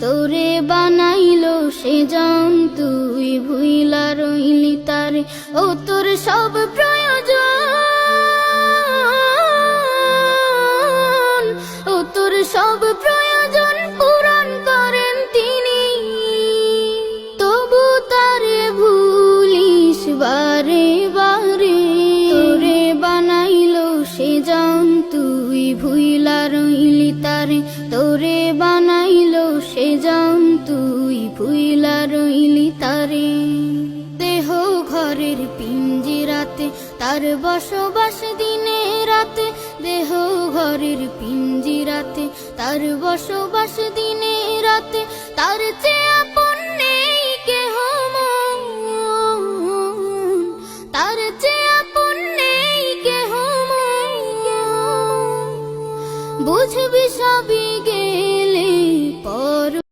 তোরে বানাইলো সে জান তুই ভুইলা রইলি তারে ও তোর সব প্রয়োজন ও তোর সব প্রয়োজন পূরণ করেন তিনি তবু তারে ভুলিস বারে বারে তোরে বানাইলো সে জান তুই ভুইলা রইলি তারে তোরে বানাইলো সে জান তুই ভুইলা রইলি তারে দেহ ঘরের পিঞ্জিরাতে তার বসবাস দিনে রাতে দেহ ঘরের পিঞ্জিরাতে তার বসবাস দিনে রাতে